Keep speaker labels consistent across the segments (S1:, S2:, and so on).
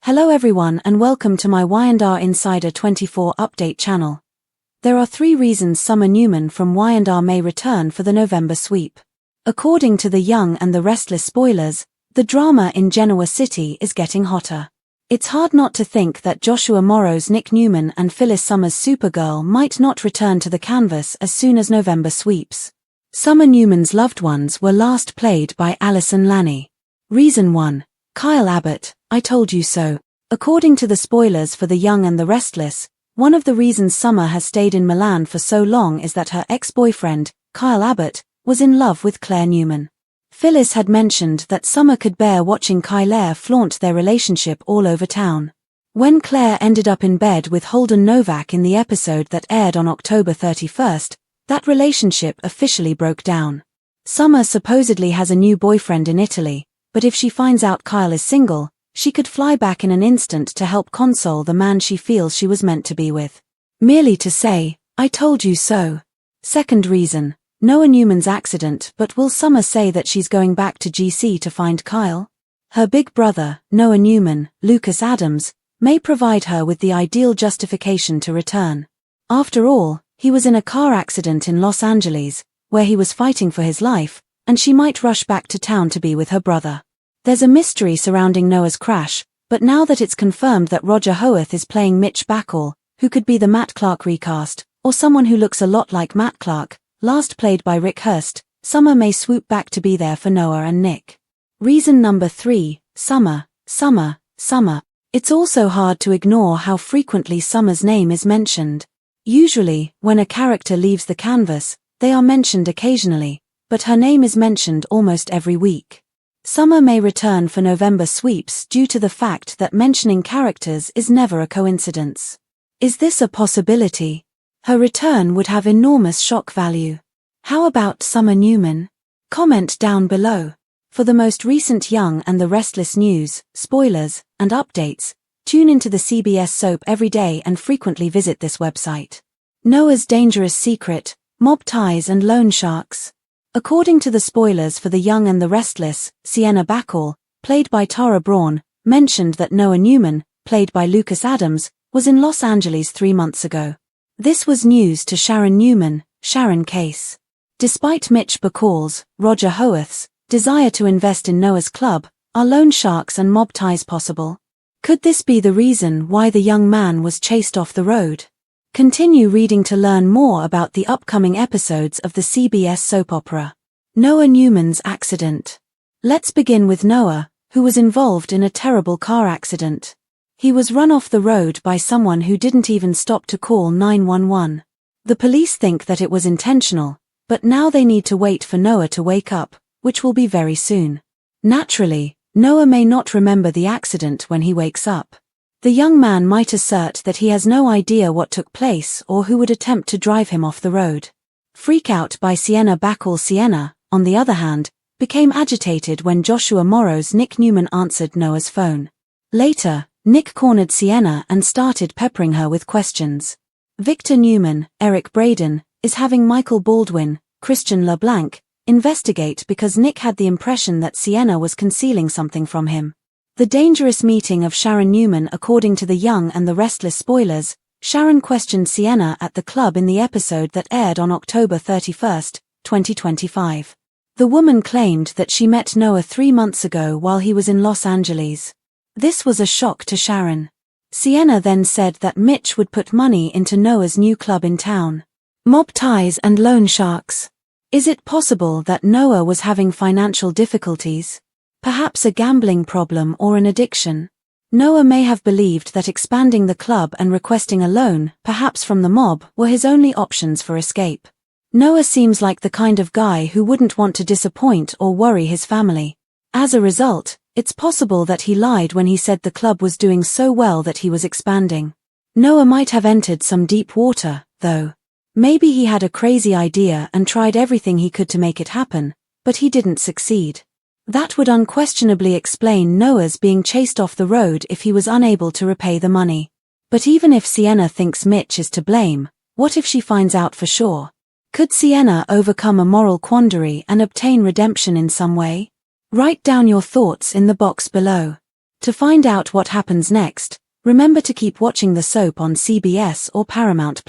S1: Hello everyone and welcome to my Y&R Insider 24 update channel. There are 3 reasons Summer Newman from Y&R may return for the November sweep. According to the Young and the Restless spoilers, the drama in Genoa City is getting hotter. It's hard not to think that Joshua Morrow's Nick Newman and Phyllis Summer's Supergirl might not return to the canvas as soon as November sweeps. Summer Newman's loved ones were last played by Allison Lanny. Reason 1. Kyle Abbott, I told you so. According to the spoilers for The Young and the Restless, one of the reasons Summer has stayed in Milan for so long is that her ex-boyfriend, Kyle Abbott, was in love with Claire Newman. Phyllis had mentioned that Summer could bear watching Kyle flaunt their relationship all over town. When Claire ended up in bed with Holden Novak in the episode that aired on October 31st, that relationship officially broke down. Summer supposedly has a new boyfriend in Italy, but if she finds out Kyle is single, she could fly back in an instant to help console the man she feels she was meant to be with. Merely to say, I told you so. Second reason, Noah Newman's accident. But will Summer say that she's going back to GC to find Kyle? Her big brother, Noah Newman, Lucas Adams, may provide her with the ideal justification to return. After all, he was in a car accident in Los Angeles, where he was fighting for his life, and she might rush back to town to be with her brother. There's a mystery surrounding Noah's crash, but now that it's confirmed that Roger Howarth is playing Mitch Bacall, who could be the Matt Clark recast, or someone who looks a lot like Matt Clark, last played by Rick Hurst, Summer may swoop back to be there for Noah and Nick. Reason number 3, Summer. It's also hard to ignore how frequently Summer's name is mentioned. Usually, when a character leaves the canvas, they are mentioned occasionally, but her name is mentioned almost every week. Summer may return for November sweeps due to the fact that mentioning characters is never a coincidence. Is this a possibility? Her return would have enormous shock value. How about Summer Newman? Comment down below. For the most recent Young and the Restless news, spoilers, and updates, tune into the CBS soap every day and frequently visit this website. Noah's dangerous secret, mob ties and loan sharks. According to the spoilers for The Young and the Restless, Sienna Bacall, played by Tara Braun, mentioned that Noah Newman, played by Lucas Adams, was in Los Angeles 3 months ago. This was news to Sharon Newman, Sharon Case. Despite Mitch Bacall's, Roger Howarth's, desire to invest in Noah's club, are loan sharks and mob ties possible? Could this be the reason why the young man was chased off the road? Continue reading to learn more about the upcoming episodes of the CBS soap opera. Noah Newman's accident. Let's begin with Noah, who was involved in a terrible car accident. He was run off the road by someone who didn't even stop to call 911. The police think that it was intentional, but now they need to wait for Noah to wake up, which will be very soon. Naturally, Noah may not remember the accident when he wakes up. The young man might assert that he has no idea what took place or who would attempt to drive him off the road. Freak out by Sienna Bacall. Sienna, on the other hand, became agitated when Joshua Morrow's Nick Newman answered Noah's phone. Later, Nick cornered Sienna and started peppering her with questions. Victor Newman, Eric Braeden, is having Michael Baldwin, Christian LeBlanc, investigate because Nick had the impression that Sienna was concealing something from him. The dangerous meeting of Sharon Newman. According to the Young and the Restless spoilers, Sharon questioned Sienna at the club in the episode that aired on October 31st, 2025. The woman claimed that she met Noah 3 months ago while he was in Los Angeles. This was a shock to Sharon. Sienna then said that Mitch would put money into Noah's new club in town. Mob ties and loan sharks. Is it possible that Noah was having financial difficulties? Perhaps a gambling problem or an addiction? Noah may have believed that expanding the club and requesting a loan, perhaps from the mob, were his only options for escape. Noah seems like the kind of guy who wouldn't want to disappoint or worry his family. As a result, it's possible that he lied when he said the club was doing so well that he was expanding. Noah might have entered some deep water, though. Maybe he had a crazy idea and tried everything he could to make it happen, but he didn't succeed. That would unquestionably explain Noah's being chased off the road if he was unable to repay the money. But even if Sienna thinks Mitch is to blame, what if she finds out for sure? Could Sienna overcome a moral quandary and obtain redemption in some way? Write down your thoughts in the box below. To find out what happens next, remember to keep watching the soap on CBS or Paramount+.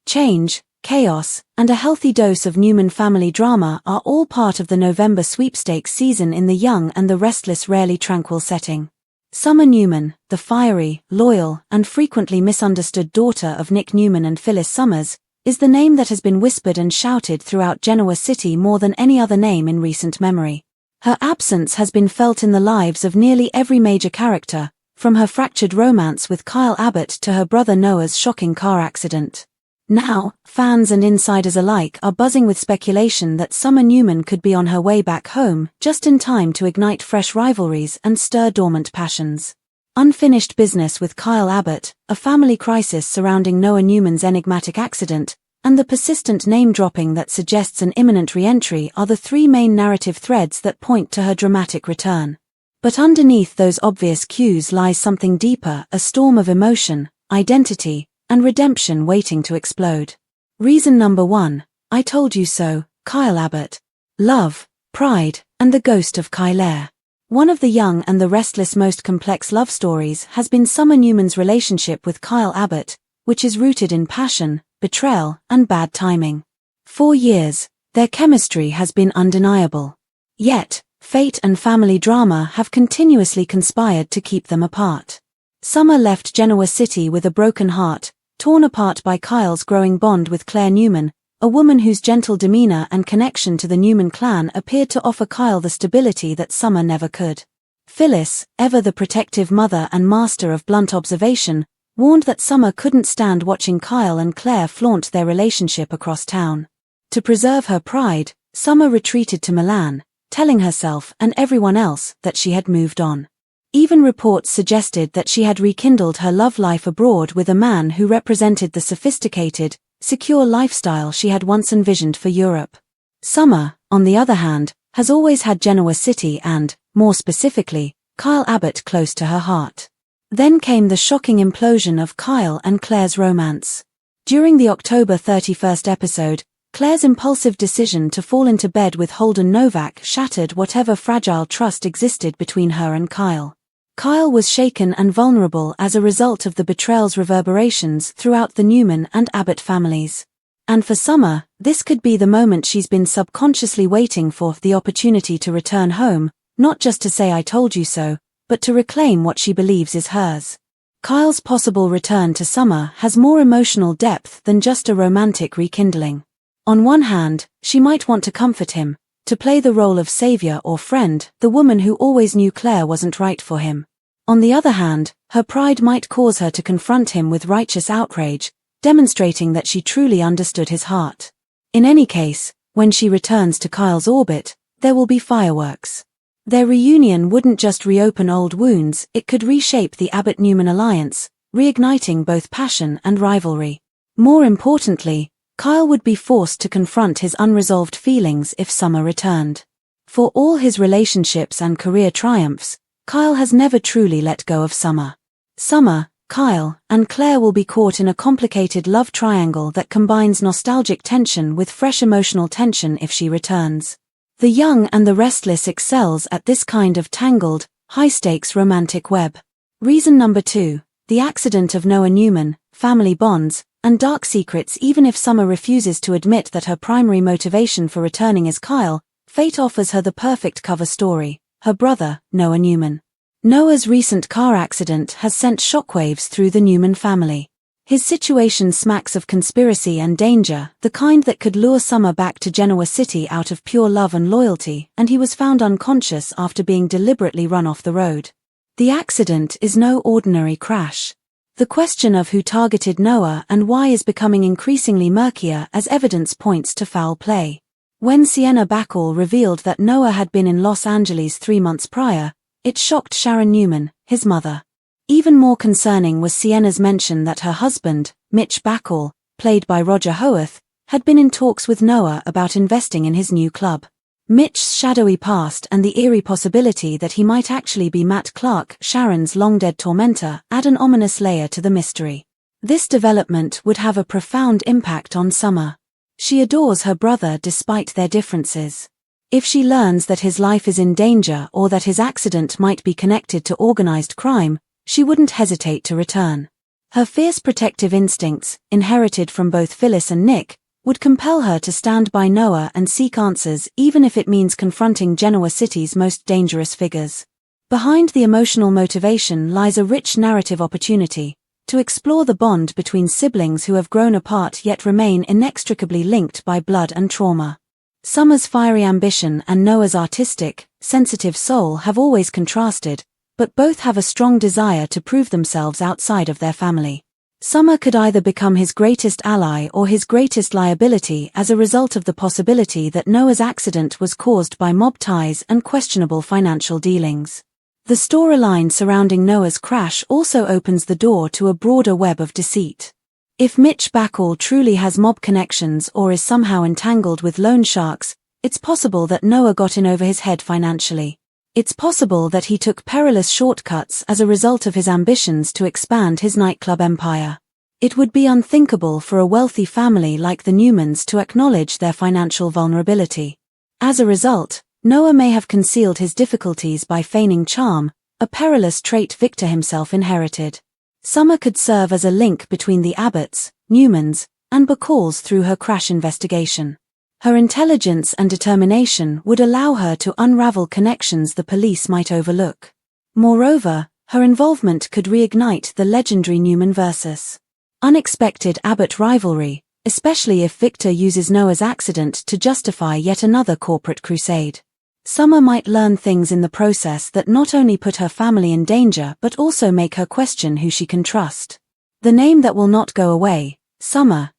S1: Change, chaos, and a healthy dose of Newman family drama are all part of the November sweepstakes season in The Young and the Restless' rarely tranquil setting. Summer Newman, the fiery, loyal, and frequently misunderstood daughter of Nick Newman and Phyllis Summers, is the name that has been whispered and shouted throughout Genoa City more than any other name in recent memory. Her absence has been felt in the lives of nearly every major character, from her fractured romance with Kyle Abbott to her brother Noah's shocking car accident. Now, fans and insiders alike are buzzing with speculation that Summer Newman could be on her way back home, just in time to ignite fresh rivalries and stir dormant passions. Unfinished business with Kyle Abbott, a family crisis surrounding Noah Newman's enigmatic accident, and the persistent name-dropping that suggests an imminent re-entry are the three main narrative threads that point to her dramatic return. But underneath those obvious cues lies something deeper, a storm of emotion, identity, and redemption waiting to explode. Reason number 1, I told you so, Kyle Abbott. Love, pride, and the ghost of Kyle. One of The Young and the Restless' most complex love stories has been Summer Newman's relationship with Kyle Abbott, which is rooted in passion, betrayal, and bad timing. For years, their chemistry has been undeniable. Yet, fate and family drama have continuously conspired to keep them apart. Summer left Genoa City with a broken heart, torn apart by Kyle's growing bond with Claire Newman, a woman whose gentle demeanor and connection to the Newman clan appeared to offer Kyle the stability that Summer never could. Phyllis, ever the protective mother and master of blunt observation, warned that Summer couldn't stand watching Kyle and Claire flaunt their relationship across town. To preserve her pride, Summer retreated to Milan, telling herself and everyone else that she had moved on. Even reports suggested that she had rekindled her love life abroad with a man who represented the sophisticated, secure lifestyle she had once envisioned for Europe. Summer, on the other hand, has always had Genoa City and, more specifically, Kyle Abbott close to her heart. Then came the shocking implosion of Kyle and Claire's romance. During the October 31st episode, Claire's impulsive decision to fall into bed with Holden Novak shattered whatever fragile trust existed between her and Kyle. Kyle was shaken and vulnerable as a result of the betrayal's reverberations throughout the Newman and Abbott families. And for Summer, this could be the moment she's been subconsciously waiting for, the opportunity to return home, not just to say I told you so, but to reclaim what she believes is hers. Kyle's possible return to Summer has more emotional depth than just a romantic rekindling. On one hand, she might want to comfort him, to play the role of savior or friend, the woman who always knew Claire wasn't right for him. On the other hand, her pride might cause her to confront him with righteous outrage, demonstrating that she truly understood his heart. In any case, when she returns to Kyle's orbit, there will be fireworks. Their reunion wouldn't just reopen old wounds, it could reshape the Abbott-Newman alliance, reigniting both passion and rivalry. More importantly, Kyle would be forced to confront his unresolved feelings if Summer returned. For all his relationships and career triumphs, Kyle has never truly let go of Summer. Summer, Kyle, and Claire will be caught in a complicated love triangle that combines nostalgic tension with fresh emotional tension if she returns. The Young and the Restless excels at this kind of tangled, high-stakes romantic web. Reason number 2, the accident of Noah Newman, family bonds, and dark secrets. Even if Summer refuses to admit that her primary motivation for returning is Kyle, fate offers her the perfect cover story, her brother, Noah Newman. Noah's recent car accident has sent shockwaves through the Newman family. His situation smacks of conspiracy and danger, the kind that could lure Summer back to Genoa City out of pure love and loyalty, and he was found unconscious after being deliberately run off the road. The accident is no ordinary crash. The question of who targeted Noah and why is becoming increasingly murkier as evidence points to foul play. When Sienna Bacall revealed that Noah had been in Los Angeles 3 months prior, it shocked Sharon Newman, his mother. Even more concerning was Sienna's mention that her husband, Mitch Bacall, played by Roger Howarth, had been in talks with Noah about investing in his new club. Mitch's shadowy past and the eerie possibility that he might actually be Matt Clark, Sharon's long-dead tormentor, add an ominous layer to the mystery. This development would have a profound impact on Summer. She adores her brother despite their differences. If she learns that his life is in danger or that his accident might be connected to organized crime, she wouldn't hesitate to return. Her fierce protective instincts, inherited from both Phyllis and Nick, would compel her to stand by Noah and seek answers even if it means confronting Genoa City's most dangerous figures. Behind the emotional motivation lies a rich narrative opportunity to explore the bond between siblings who have grown apart yet remain inextricably linked by blood and trauma. Summer's fiery ambition and Noah's artistic, sensitive soul have always contrasted, but both have a strong desire to prove themselves outside of their family. Summer could either become his greatest ally or his greatest liability as a result of the possibility that Noah's accident was caused by mob ties and questionable financial dealings. The storyline surrounding Noah's crash also opens the door to a broader web of deceit. If Mitch Backall truly has mob connections or is somehow entangled with loan sharks, it's possible that Noah got in over his head financially. It's possible that he took perilous shortcuts as a result of his ambitions to expand his nightclub empire. It would be unthinkable for a wealthy family like the Newmans to acknowledge their financial vulnerability. As a result, Noah may have concealed his difficulties by feigning charm, a perilous trait Victor himself inherited. Summer could serve as a link between the Abbotts, Newmans, and Bacalls through her crash investigation. Her intelligence and determination would allow her to unravel connections the police might overlook. Moreover, her involvement could reignite the legendary Newman versus unexpected Abbott rivalry, especially if Victor uses Noah's accident to justify yet another corporate crusade. Summer might learn things in the process that not only put her family in danger but also make her question who she can trust. The name that will not go away, Summer,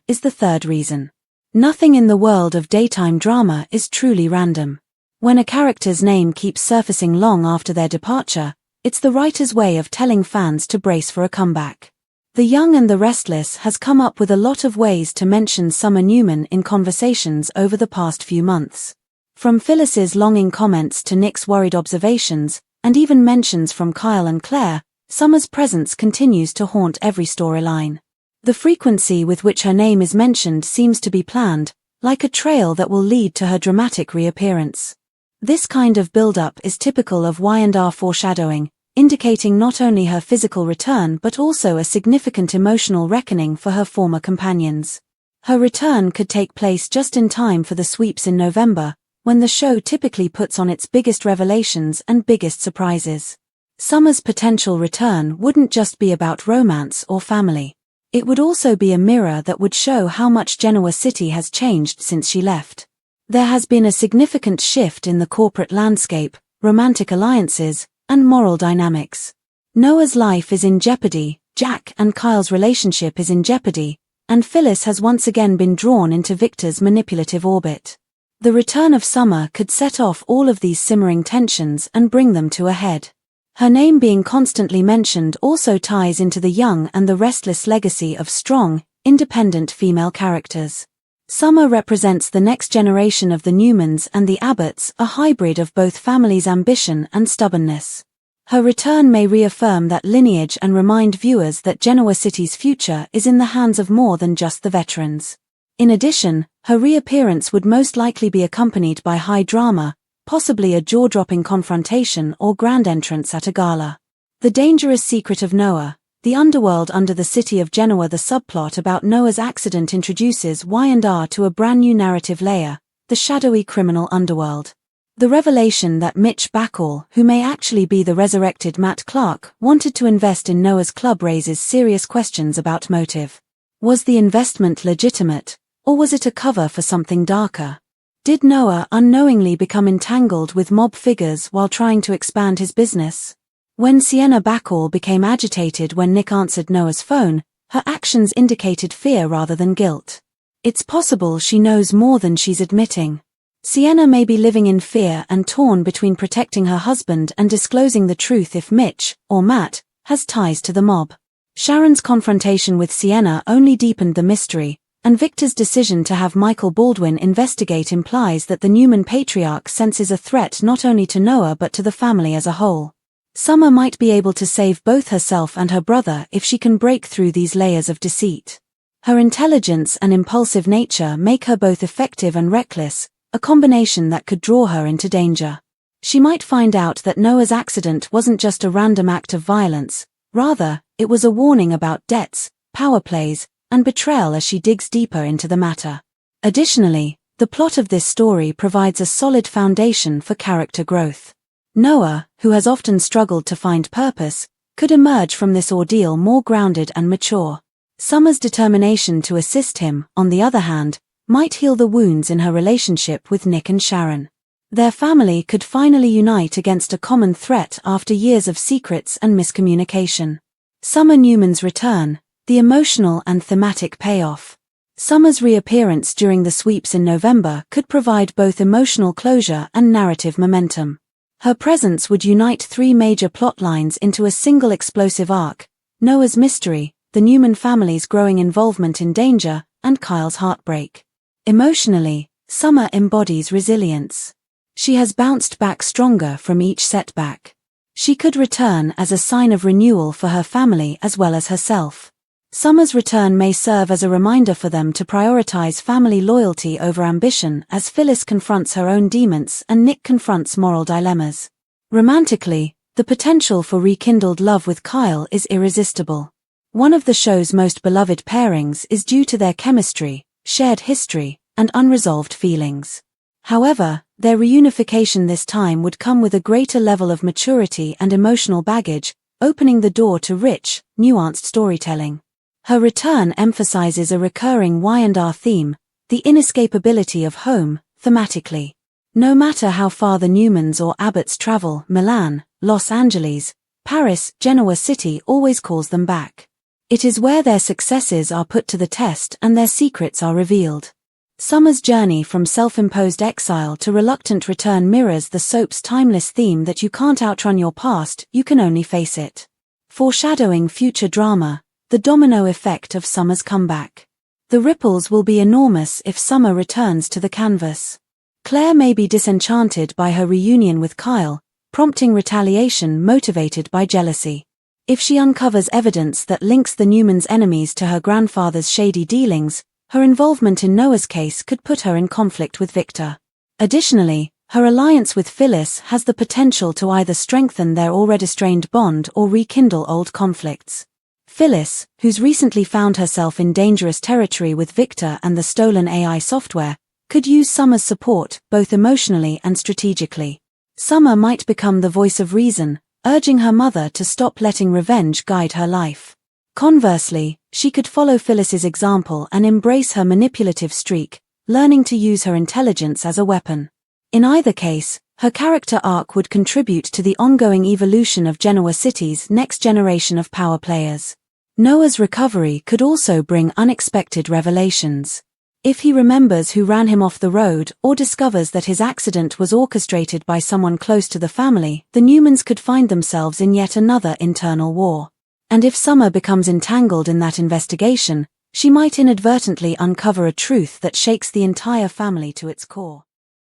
S1: is the third reason. Nothing in the world of daytime drama is truly random. When a character's name keeps surfacing long after their departure, it's the writer's way of telling fans to brace for a comeback. The Young and the Restless has come up with a lot of ways to mention Summer Newman in conversations over the past few months. From Phyllis's longing comments to Nick's worried observations, and even mentions from Kyle and Claire, Summer's presence continues to haunt every storyline. The frequency with which her name is mentioned seems to be planned, like a trail that will lead to her dramatic reappearance. This kind of build-up is typical of Y&R foreshadowing, indicating not only her physical return but also a significant emotional reckoning for her former companions. Her return could take place just in time for the sweeps in November, when the show typically puts on its biggest revelations and biggest surprises. Summer's potential return wouldn't just be about romance or family. It would also be a mirror that would show how much Genoa City has changed since she left. There has been a significant shift in the corporate landscape, romantic alliances, and moral dynamics. Noah's life is in jeopardy, Jack and Kyle's relationship is in jeopardy, and Phyllis has once again been drawn into Victor's manipulative orbit. The return of Summer could set off all of these simmering tensions and bring them to a head. Her name being constantly mentioned also ties into the Young and the Restless legacy of strong, independent female characters. Summer represents the next generation of the Newmans and the Abbotts, a hybrid of both families' ambition and stubbornness. Her return may reaffirm that lineage and remind viewers that Genoa City's future is in the hands of more than just the veterans. In addition, her reappearance would most likely be accompanied by high drama, possibly a jaw-dropping confrontation or grand entrance at a gala. The Dangerous Secret of Noah, the underworld under the city of Genoa. The subplot about Noah's accident introduces Y&R to a brand new narrative layer, the shadowy criminal underworld. The revelation that Mitch Backall, who may actually be the resurrected Matt Clark, wanted to invest in Noah's club raises serious questions about motive. Was the investment legitimate? Or was it a cover for something darker? Did Noah unknowingly become entangled with mob figures while trying to expand his business? When Sienna Backall became agitated when Nick answered Noah's phone, her actions indicated fear rather than guilt. It's possible she knows more than she's admitting. Sienna may be living in fear and torn between protecting her husband and disclosing the truth if Mitch, or Matt, has ties to the mob. Sharon's confrontation with Sienna only deepened the mystery, and Victor's decision to have Michael Baldwin investigate implies that the Newman patriarch senses a threat not only to Noah but to the family as a whole. Summer might be able to save both herself and her brother if she can break through these layers of deceit. Her intelligence and impulsive nature make her both effective and reckless, a combination that could draw her into danger. She might find out that Noah's accident wasn't just a random act of violence, rather, it was a warning about debts, power plays, and betrayal as she digs deeper into the matter. Additionally, the plot of this story provides a solid foundation for character growth. Noah, who has often struggled to find purpose, could emerge from this ordeal more grounded and mature. Summer's determination to assist him, on the other hand, might heal the wounds in her relationship with Nick and Sharon. Their family could finally unite against a common threat after years of secrets and miscommunication. Summer Newman's return, the emotional and thematic payoff. Summer's reappearance during the sweeps in November could provide both emotional closure and narrative momentum. Her presence would unite three major plot lines into a single explosive arc: Noah's mystery, the Newman family's growing involvement in danger, and Kyle's heartbreak. Emotionally, Summer embodies resilience. She has bounced back stronger from each setback. She could return as a sign of renewal for her family as well as herself. Summer's return may serve as a reminder for them to prioritize family loyalty over ambition as Phyllis confronts her own demons and Nick confronts moral dilemmas. Romantically, the potential for rekindled love with Kyle is irresistible. One of the show's most beloved pairings is due to their chemistry, shared history, and unresolved feelings. However, their reunification this time would come with a greater level of maturity and emotional baggage, opening the door to rich, nuanced storytelling. Her return emphasizes a recurring Y&R theme, the inescapability of home, thematically. No matter how far the Newmans or Abbotts travel, Milan, Los Angeles, Paris, Genoa City always calls them back. It is where their successes are put to the test and their secrets are revealed. Summer's journey from self-imposed exile to reluctant return mirrors the soap's timeless theme that you can't outrun your past, you can only face it. Foreshadowing future drama, the domino effect of Summer's comeback. The ripples will be enormous if Summer returns to the canvas. Claire may be disenchanted by her reunion with Kyle, prompting retaliation motivated by jealousy. If she uncovers evidence that links the Newmans' enemies to her grandfather's shady dealings, her involvement in Noah's case could put her in conflict with Victor. Additionally, her alliance with Phyllis has the potential to either strengthen their already strained bond or rekindle old conflicts. Phyllis, who's recently found herself in dangerous territory with Victor and the stolen AI software, could use Summer's support, both emotionally and strategically. Summer might become the voice of reason, urging her mother to stop letting revenge guide her life. Conversely, she could follow Phyllis's example and embrace her manipulative streak, learning to use her intelligence as a weapon. In either case, her character arc would contribute to the ongoing evolution of Genoa City's next generation of power players. Noah's recovery could also bring unexpected revelations. If he remembers who ran him off the road or discovers that his accident was orchestrated by someone close to the family, the Newmans could find themselves in yet another internal war. And if Summer becomes entangled in that investigation, she might inadvertently uncover a truth that shakes the entire family to its core.